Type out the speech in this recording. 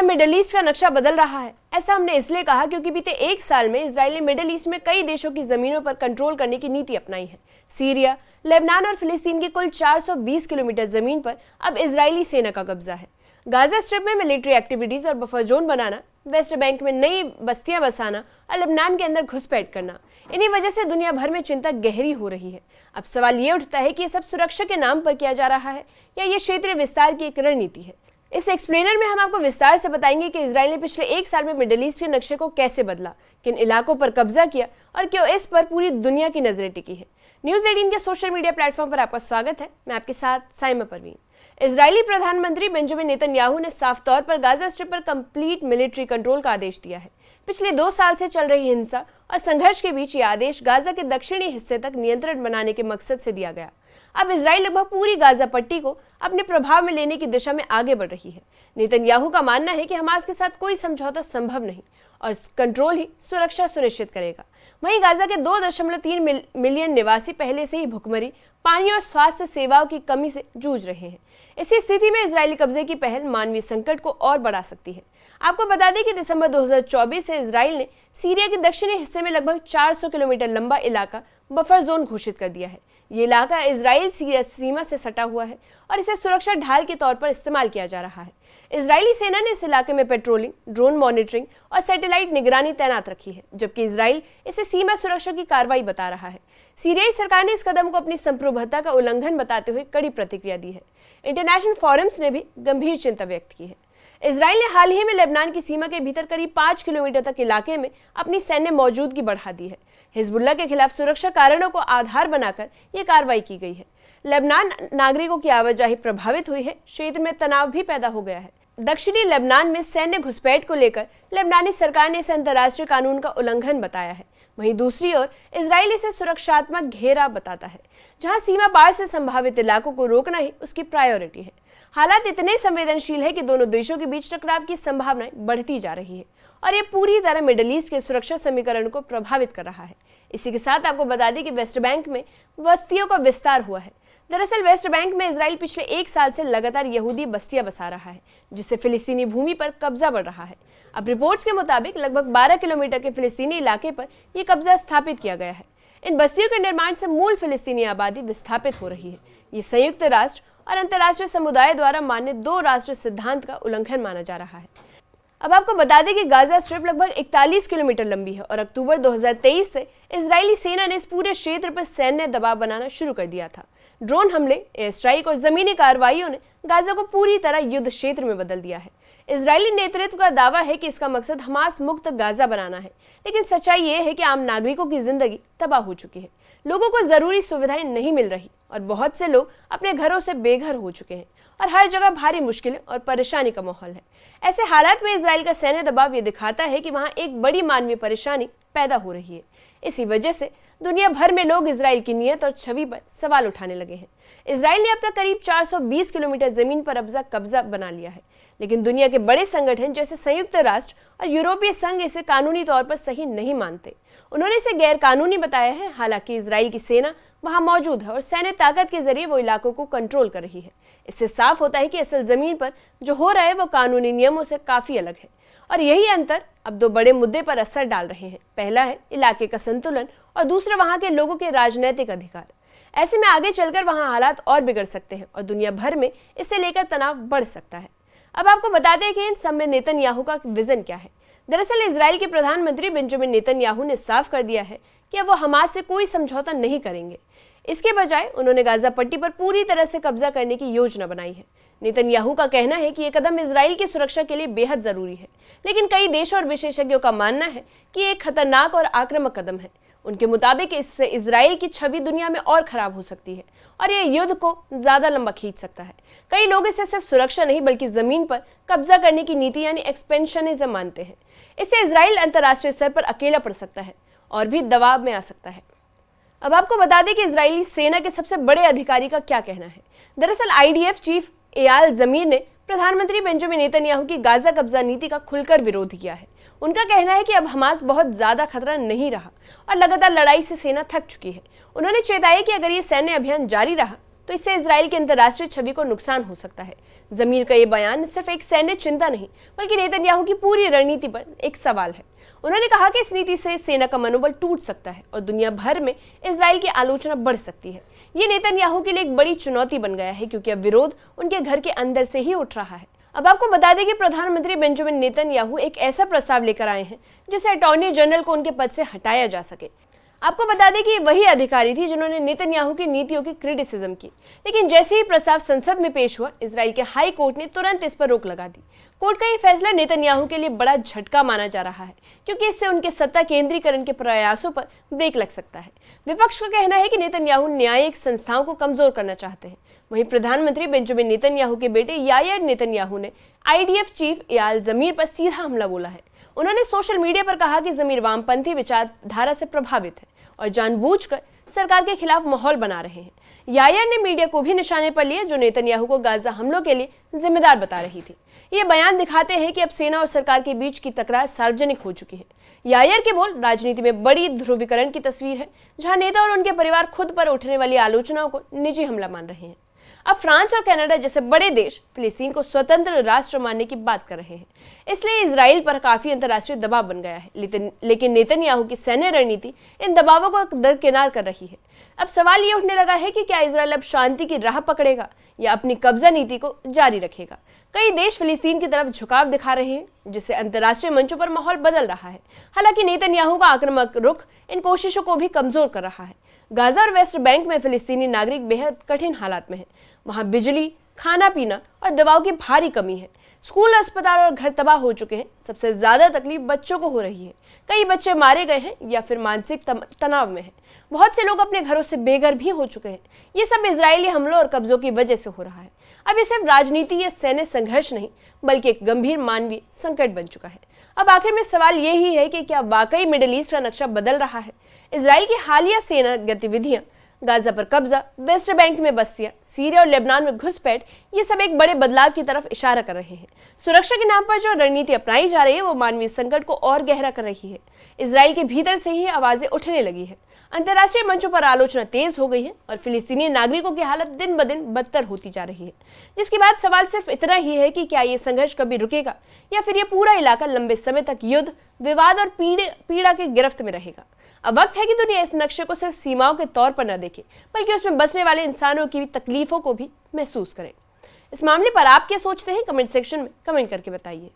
क्या middle east का नक्शा बदल रहा है? ऐसा हमने इसलिए कहा क्योंकि बीते एक साल में इजराइल ने मिडिल ईस्ट में कई देशों की जमीनों पर कंट्रोल करने की नीति अपनाई है। सीरिया, लेबनान और फिलिस्तीन की कुल 420 किलोमीटर जमीन पर अब इजरायली सेना का कब्जा है। गाजा स्ट्रिप में मिलिट्री एक्टिविटीज और बफर जोन बनाना, वेस्ट बैंक में नई बस्तियां बसाना और लेबनान के अंदर घुसपैठ करना, इन्हीं वजह से दुनिया भर में चिंता गहरी हो रही है। अब सवाल ये उठता है कि ये सब सुरक्षा के नाम पर किया जा रहा है या ये क्षेत्रीय विस्तार की एक रणनीति है। इस एक्सप्लेनर में हम आपको विस्तार से बताएंगे कि इजराइल ने पिछले एक साल में मिडिल ईस्ट के नक्शे को कैसे बदला, किन इलाकों पर कब्जा किया और क्यों इस पर पूरी दुनिया की नजरें टिकी है। न्यूज़ 18 के सोशल मीडिया प्लेटफॉर्म पर आपका स्वागत है। मैं आपके साथ साइमा परवीन। इजरायली प्रधानमंत्री बेंजामिन नेतन्याहू ने साफ तौर पर गाजा स्ट्रिप पर कंप्लीट मिलिट्री कंट्रोल का आदेश दिया है। पिछले 2 साल से चल रही हिंसा और संघर्ष के बीच ये आदेश गाजा के दक्षिणी हिस्से तक नियंत्रण बनाने के मकसद से दिया गया। अब इजराइल लगभग पूरी गाजा पट्टी को अपने प्रभाव में लेने की दिशा में आगे बढ़ रही है। नेतन्याहू का मानना है कि हमास के साथ कोई समझौता संभव नहीं और कंट्रोल ही सुरक्षा सुनिश्चित करेगा। वहीं गाजा के 2.3 मिलियन निवासी पहले से ही भुखमरी, पानी और स्वास्थ्य सेवाओं की कमी से जूझ रहे हैं। इसी स्थिति में इजरायली कब्जे की पहल मानवीय संकट को और बढ़ा सकती है। आपको बता दें कि दिसंबर 2024 से इजराइल ने सीरिया के दक्षिणी हिस्से में लगभग 400 किलोमीटर लंबा इलाका बफर जोन घोषित कर दिया है। ये इलाका इजराइल सीरिया सीमा से सटा हुआ है और इसे सुरक्षा ढाल के तौर पर इस्तेमाल किया जा रहा है। इजरायली सेना ने इस इलाके में पेट्रोलिंग, ड्रोन मॉनिटरिंग और सैटेलाइट निगरानी तैनात रखी है, जबकि इजराइल इसे सीमा सुरक्षा की कार्रवाई बता रहा है। सीरियाई सरकार ने इस कदम को अपनी संप्रभुता का उल्लंघन बताते हुए कड़ी प्रतिक्रिया दी है। इंटरनेशनल फोरम्स ने भी गंभीर चिंता व्यक्त की है। इजराइल ने हाल ही में लेबनान की सीमा के भीतर करीब 5 किलोमीटर तक इलाके में अपनी सैन्य मौजूदगी बढ़ा दी है। हिजबुल्लाह के खिलाफ सुरक्षा कारणों को आधार बनाकर यह कार्रवाई की गई है। लेबनान नागरिकों की आवाजाही प्रभावित हुई है, क्षेत्र में तनाव भी पैदा हो गया है। दक्षिणी लेबनान में सैन्य घुसपैठ को लेकर लेबनानी सरकार ने इसे अंतर्राष्ट्रीय कानून का उल्लंघन बताया है। वहीं दूसरी ओर इजराइल इसे सुरक्षात्मक घेरा बताता है, जहां सीमा पार से संभावित इलाकों को रोकना ही उसकी प्रायोरिटी है। हालात इतने संवेदनशील है कि दोनों देशों के बीच टकराव की संभावनाएं बढ़ती जा रही है और ये पूरी तरह मिडिल ईस्ट के सुरक्षा समीकरण को प्रभावित कर रहा है। इसी के साथ आपको बता दें कि वेस्ट बैंक में बस्तियों का विस्तार हुआ है। दरअसल वेस्ट बैंक में इजराइल पिछले 1 साल से लगातार यहूदी बस्तियां बसा रहा है, जिससे फिलिस्तीनी भूमि पर कब्जा बढ़ रहा है। अब रिपोर्ट्स के मुताबिक लगभग 12 किलोमीटर के फिलिस्तीनी इलाके पर यह कब्जा स्थापित किया गया है। इन बस्तियों के निर्माण से मूल फिलिस्तीनी आबादी विस्थापित हो रही है। ये संयुक्त राष्ट्र और अंतर्राष्ट्रीय समुदाय द्वारा मान्य 2 राष्ट्र सिद्धांत का उल्लंघन माना जा रहा है। अब आपको बता दें कि गाजा स्ट्रिप लगभग 41 किलोमीटर लंबी है और अक्टूबर 2023 से इजरायली सेना ने इस पूरे क्षेत्र पर सैन्य दबाव बनाना शुरू कर दिया था। ड्रोन हमले, एयर स्ट्राइक और जमीनी कार्रवाइयों ने गाजा को पूरी तरह युद्ध क्षेत्र में बदल दिया है। इजरायली नेतृत्व का दावा है कि इसका मकसद हमास मुक्त गाजा बनाना है, लेकिन सच्चाई ये है कि आम नागरिकों की जिंदगी तबाह हो चुकी है। लोगों को जरूरी सुविधाएं नहीं मिल रही और बहुत से लोग अपने घरों से बेघर हो चुके हैं और हर जगह भारी मुश्किलें और परेशानी का माहौल है। ऐसे हालात में इजराइल का सैन्य दबाव ये दिखाता है कि वहां एक बड़ी मानवीय परेशानी पैदा हो रही है। इसी वजह से दुनिया भर में लोग इजराइल की नीयत और छवि पर सवाल उठाने लगे हैं। इजराइल ने अब तक करीब 420 किलोमीटर जमीन पर कब्जा बना लिया है, लेकिन दुनिया के बड़े संगठन जैसे संयुक्त राष्ट्र और यूरोपीय संघ इसे कानूनी तौर पर सही नहीं मानते। उन्होंने इसे गैर कानूनी बताया है। हालांकि इजराइल की सेना वहां मौजूद है और सैन्य ताकत के जरिए वो इलाकों को कंट्रोल कर रही है। इससे साफ होता है कि असल जमीन पर जो हो रहा है वो कानूनी नियमों से काफी अलग है और यही अंतर अब 2 बड़े मुद्दे पर असर डाल रहे हैं। पहला है इलाके का संतुलन और दूसरा वहां के लोगों के राजनीतिक अधिकार। ऐसे में आगे चलकर वहां हालात और बिगड़ सकते हैं और दुनिया भर में इसे लेकर तनाव बढ़ सकता है। अब आपको बता दें कि इन सब में नेतन्याहू का विजन क्या है। दरअसल इजराइल के प्रधानमंत्री बेंजामिन नेतन्याहू ने साफ कर दिया है कि अब वो हमास से कोई समझौता नहीं करेंगे। इसके बजाय उन्होंने गाजा पट्टी पर पूरी तरह से कब्जा करने की योजना बनाई है। नेतन्याहू का कहना है कि यह कदम इजराइल की सुरक्षा के लिए बेहद जरूरी है, लेकिन कई देशों और विशेषज्ञों का मानना है कि एक खतरनाक और आक्रामक कदम है। उनके मुताबिक इससे इजराइल की छवि दुनिया में और खराब हो सकती है और यह युद्ध को ज्यादा लंबा खींच सकता है। कई लोग इसे सिर्फ सुरक्षा नहीं बल्कि जमीन पर कब्जा करने की नीति यानी एक्सपेंशनिज्म मानते हैं। इससे इजराइल अंतर्राष्ट्रीय स्तर पर अकेला पड़ सकता है और भी दबाव में आ सकता है। अब आपको बता दें कि इजरायली सेना के सबसे बड़े अधिकारी का क्या कहना है। दरअसल IDF चीफ एयाल जमीर ने प्रधानमंत्री बेंजामिन नेतन्याहू की गाजा कब्जा नीति का खुलकर विरोध किया है। उनका कहना है कि अब हमास बहुत ज्यादा खतरा नहीं रहा और लगातार लड़ाई से सेना थक चुकी है। उन्होंने चेताया कि अगर ये सैन्य अभियान जारी रहा तो इससे इजराइल की अंतर्राष्ट्रीय छवि को नुकसान हो सकता है। जमीर का ये बयान सिर्फ एक सैन्य चिंता नहीं बल्कि नेतन्याहू की पूरी रणनीति पर एक सवाल है। उन्होंने कहा कि इस नीति से सेना का मनोबल टूट सकता है और दुनिया भर में इजराइल की आलोचना बढ़ सकती है। ये नेतन्याहू के लिए एक बड़ी चुनौती बन गया है क्योंकि अब विरोध उनके घर के अंदर से ही उठ रहा है। अब आपको बता दें कि प्रधानमंत्री बेंजामिन नेतन्याहू एक ऐसा प्रस्ताव लेकर आए हैं जिससे अटॉर्नी जनरल को उनके पद से हटाया जा सके। आपको बता दें कि वही अधिकारी थी जिन्होंने नेतन्याहू की नीतियों की क्रिटिसिज्म की, लेकिन जैसे ही प्रस्ताव संसद में पेश हुआ, इजराइल के हाई कोर्ट ने तुरंत इस पर रोक लगा दी। कोर्ट का ये फैसला नेतन्याहू के लिए बड़ा झटका माना जा रहा है क्योंकि इससे उनके सत्ता केंद्रीकरण के प्रयासों पर ब्रेक लग सकता है। विपक्ष का कहना है कि नेतन्याहू न्यायिक संस्थाओं को कमजोर करना चाहते हैं। वहीं प्रधानमंत्री बेंजामिन नेतन्याहू के बेटे यायर नेतन्याहू ने IDF चीफ एयाल जमीर पर सीधा हमला बोला है। उन्होंने सोशल मीडिया पर कहा कि जमीर वामपंथी विचारधारा से प्रभावित है और जानबूझकर सरकार के खिलाफ माहौल बना रहे हैं। यायर ने मीडिया को भी निशाने पर लिया जो नेतन्याहू को गाजा हमलों के लिए जिम्मेदार बता रही थी। ये बयान दिखाते हैं कि अब सेना और सरकार के बीच की तकरार सार्वजनिक हो चुकी है। यायर के बोल राजनीति में बड़ी ध्रुवीकरण की तस्वीर है, जहां नेता और उनके परिवार खुद पर उठने वाली आलोचनाओं को निजी हमला मान रहे हैं। अब फ्रांस और कनाडा जैसे बड़े देश फिलिस्तीन को स्वतंत्र राष्ट्र मानने की बात कर रहे हैं, इसलिए इजराइल पर काफी अंतर्राष्ट्रीय दबाव बन गया है। लेकिन नेतन्याहू की सैन्य रणनीति इन दबावों को दरकिनार कर रही है। अब सवाल ये उठने लगा है कि क्या इजराइल अब शांति की राह पकड़ेगा या अपनी कब्जा नीति को जारी रखेगा। कई देश फिलिस्तीन की तरफ झुकाव दिखा रहे हैं, जिससे अंतर्राष्ट्रीय मंचों पर माहौल बदल रहा है। हालांकि नेतन्याहू का आक्रामक रुख इन कोशिशों को भी कमजोर कर रहा है। गाजा और वेस्ट बैंक में फिलिस्तीनी नागरिक बेहद कठिन हालात में हैं। वहां बिजली, खाना पीना और दवाओं की भारी कमी है। स्कूल, अस्पताल और घर तबाह हो चुके हैं। सबसे ज्यादा तकलीफ बच्चों को हो रही है। कई बच्चे मारे गए हैं या फिर मानसिक तनाव में हैं। बहुत से लोग अपने घरों से बेघर भी हो चुके हैं। ये सब इजरायली हमलों और कब्जों की वजह से हो रहा है। अब ये सिर्फ राजनीति या सैन्य संघर्ष नहीं बल्कि एक गंभीर मानवीय संकट बन चुका है। अब आखिर में सवाल यही है कि क्या वाकई मिडिल ईस्ट का नक्शा बदल रहा है। इजराइल की हालिया सेना गतिविधियां, गाजा पर कब्जा, वेस्ट बैंक में बस्तियां, सीरिया और लेबनान में घुसपैठ, ये सब एक बड़े बदलाव की तरफ इशारा कर रहे हैं। सुरक्षा के नाम पर जो रणनीति अपनाई जा रही है वो मानवीय संकट को और गहरा कर रही है। इजराइल के भीतर से ही आवाजें उठने लगी है। अंतर्राष्ट्रीय मंचों पर आलोचना तेज हो गई है और फिलिस्तीनी नागरिकों की हालत दिन ब दिन बदतर होती जा रही है। जिसके बाद सवाल सिर्फ इतना ही है कि क्या ये संघर्ष कभी रुकेगा या फिर ये पूरा इलाका लंबे समय तक युद्ध, विवाद और पीड़ा के गिरफ्त में रहेगा। अब वक्त है कि दुनिया इस नक्शे को सिर्फ सीमाओं के तौर पर न देखे बल्कि उसमें बसने वाले इंसानों की तकलीफों को भी महसूस करें। इस मामले पर आप क्या सोचते हैं, कमेंट सेक्शन में कमेंट करके बताइए।